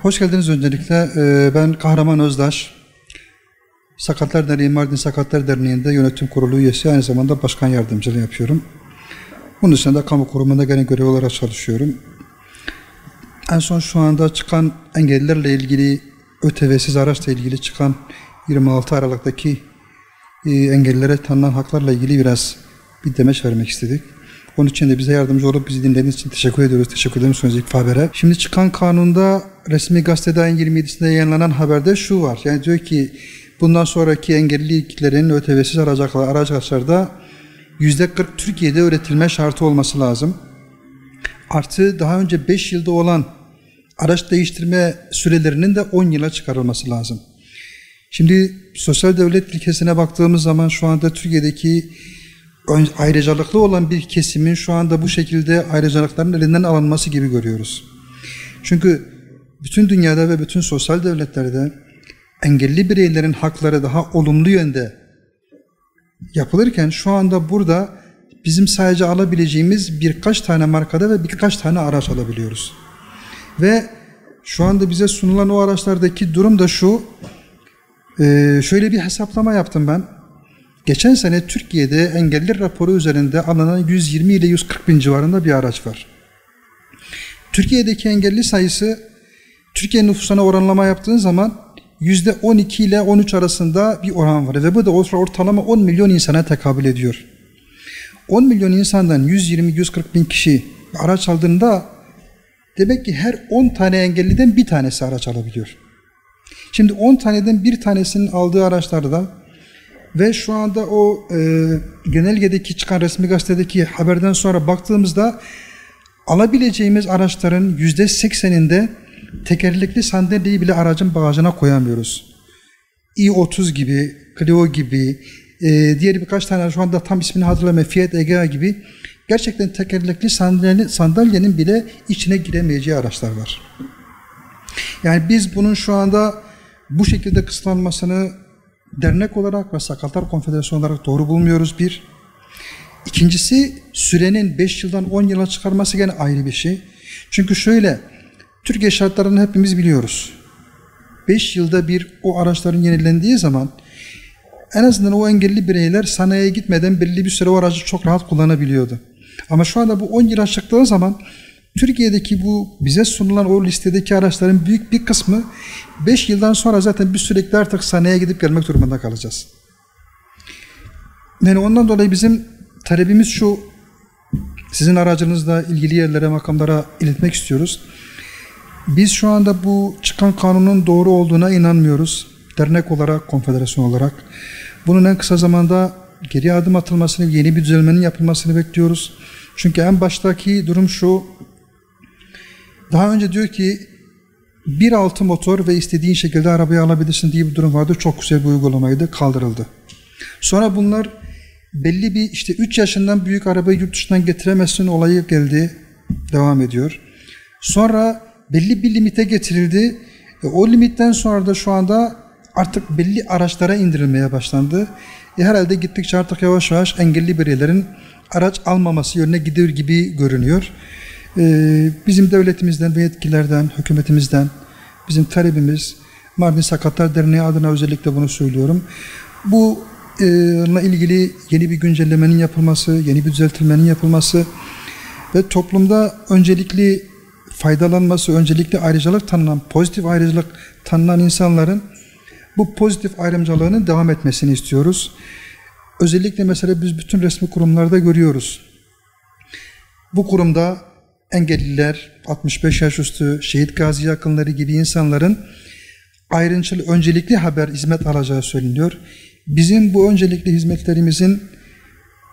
Hoş geldiniz öncelikle. Ben Kahraman Özdaş. Sakatlar Derneği, Mardin Sakatlar Derneği'nde yönetim kurulu üyesi, aynı zamanda başkan yardımcılığı yapıyorum. Bunun dışında kamu kurumunda gene görev olarak çalışıyorum. En son şu anda çıkan engellilerle ilgili, ÖTV'siz araçla ilgili çıkan 26 Aralık'taki engellilere tanınan haklarla ilgili biraz bir demeç vermek istedik. Onun için de bize yardımcı olup bizi dinlediğiniz için teşekkür ediyoruz. Teşekkür ederim Sözcü İlk Haber'e. Şimdi çıkan kanunda resmi gazetede ayın 27'sinde yayınlanan haberde şu var. Yani diyor ki bundan sonraki engellilerin ÖTV'siz araçlarda %40 Türkiye'de üretilme şartı olması lazım. Artı daha önce 5 yılda olan araç değiştirme sürelerinin de 10 yıla çıkarılması lazım. Şimdi sosyal devlet ilkesine baktığımız zaman şu anda Türkiye'deki ayrıcalıklı olan bir kesimin şu anda bu şekilde ayrıcalıkların elinden alınması gibi görüyoruz. Çünkü bütün dünyada ve bütün sosyal devletlerde engelli bireylerin hakları daha olumlu yönde yapılırken şu anda burada bizim sadece alabileceğimiz birkaç tane markada ve birkaç tane araç alabiliyoruz. Ve şu anda bize sunulan o araçlardaki durum da şu, şöyle bir hesaplama yaptım ben. Geçen sene Türkiye'de engelli raporu üzerinde alınan 120 ile 140 bin civarında bir araç var. Türkiye'deki engelli sayısı, Türkiye nüfusuna oranlama yaptığın zaman %12 ile 13 arasında bir oran var. Ve bu da ortalama 10 milyon insana tekabül ediyor. 10 milyon insandan 120-140 bin kişi araç aldığında demek ki her 10 tane engelliden bir tanesi araç alabiliyor. Şimdi 10 taneden bir tanesinin aldığı araçlarda ve şu anda o genelgedeki çıkan resmi gazetedeki haberden sonra baktığımızda alabileceğimiz araçların %80'inde tekerlekli sandalyeyi bile aracın bagajına koyamıyoruz. i30 gibi, Clio gibi, diğer birkaç tane şu anda tam ismini hatırlamıyorum, Fiat Egea gibi gerçekten tekerlekli sandalyenin bile içine giremeyeceği araçlar var. Yani biz bunun şu anda bu şekilde kısıtlanmasını dernek olarak ve Sakatlar Konfederasyonu olarak doğru bulmuyoruz bir. İkincisi, sürenin 5 yıldan 10 yıla çıkarması gene ayrı bir şey. Çünkü şöyle, Türkiye şartlarını hepimiz biliyoruz. 5 yılda bir o araçların yenilendiği zaman en azından o engelli bireyler sanayiye gitmeden belli bir süre o aracı çok rahat kullanabiliyordu. Ama şu anda bu 10 yıla çıktığı zaman Türkiye'deki bu bize sunulan o listedeki araçların büyük bir kısmı 5 yıldan sonra zaten bir sürekli artık sanayiye gidip gelmek durumunda kalacağız. Yani ondan dolayı bizim talebimiz şu, sizin aracınızla ilgili yerlere, makamlara iletmek istiyoruz. Biz şu anda bu çıkan kanunun doğru olduğuna inanmıyoruz. Dernek olarak, konfederasyon olarak. Bunun en kısa zamanda geri adım atılmasını, yeni bir düzelmenin yapılmasını bekliyoruz. Çünkü en baştaki durum şu, daha önce diyor ki 1.6 motor ve istediğin şekilde arabayı alabilirsin diye bir durum vardı. Çok güzel bir uygulamaydı, kaldırıldı. Sonra bunlar belli bir işte 3 yaşından büyük arabayı yurt dışından getiremezsin olayı geldi, devam ediyor. Sonra belli bir limite getirildi. O limitten sonra da şu anda artık belli araçlara indirilmeye başlandı. Herhalde gittikçe artık yavaş yavaş engelli bireylerin araç almaması yönüne gidiyor gibi görünüyor. Bizim devletimizden ve yetkililerden, hükümetimizden bizim talebimiz, Mardin Sakatlar Derneği adına özellikle bunu söylüyorum. Bununla ilgili yeni bir güncellemenin yapılması, yeni bir düzeltilmenin yapılması ve toplumda öncelikli faydalanması, öncelikli ayrıcalık tanınan, pozitif ayrıcalık tanınan insanların bu pozitif ayrımcılığının devam etmesini istiyoruz. Özellikle mesela biz bütün resmi kurumlarda görüyoruz. Bu kurumda engelliler, 65 yaş üstü, şehit gazi yakınları gibi insanların ayrıntılı, öncelikli hizmet alacağı söyleniyor. Bizim bu öncelikli hizmetlerimizin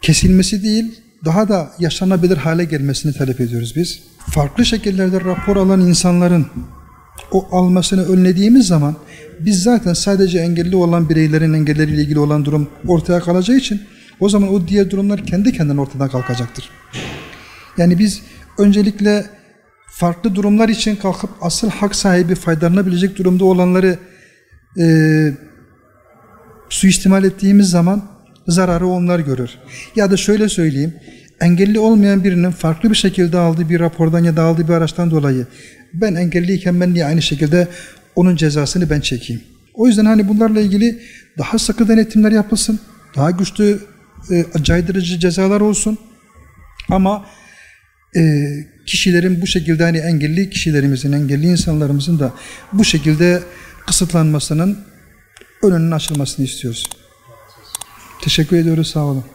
kesilmesi değil, daha da yaşanabilir hale gelmesini talep ediyoruz biz. Farklı şekillerde rapor alan insanların o almasını önlediğimiz zaman biz zaten sadece engelli olan bireylerin engelleriyle ilgili olan durum ortaya kalacağı için o zaman o diğer durumlar kendi kendine ortadan kalkacaktır. Yani biz öncelikle farklı durumlar için kalkıp asıl hak sahibi faydalanabilecek durumda olanları suistimal ettiğimiz zaman zararı onlar görür. Ya da şöyle söyleyeyim, engelli olmayan birinin farklı bir şekilde aldığı bir rapordan ya da aldığı bir araçtan dolayı ben engelliyken ben niye aynı şekilde onun cezasını ben çekeyim? O yüzden hani bunlarla ilgili daha sıkı denetimler yapılsın, daha güçlü caydırıcı cezalar olsun. Ama kişilerin bu şekilde hani engelli kişilerimizin, engelli insanlarımızın da bu şekilde kısıtlanmasının önünün açılmasını istiyoruz. Teşekkür ediyoruz, sağ olun.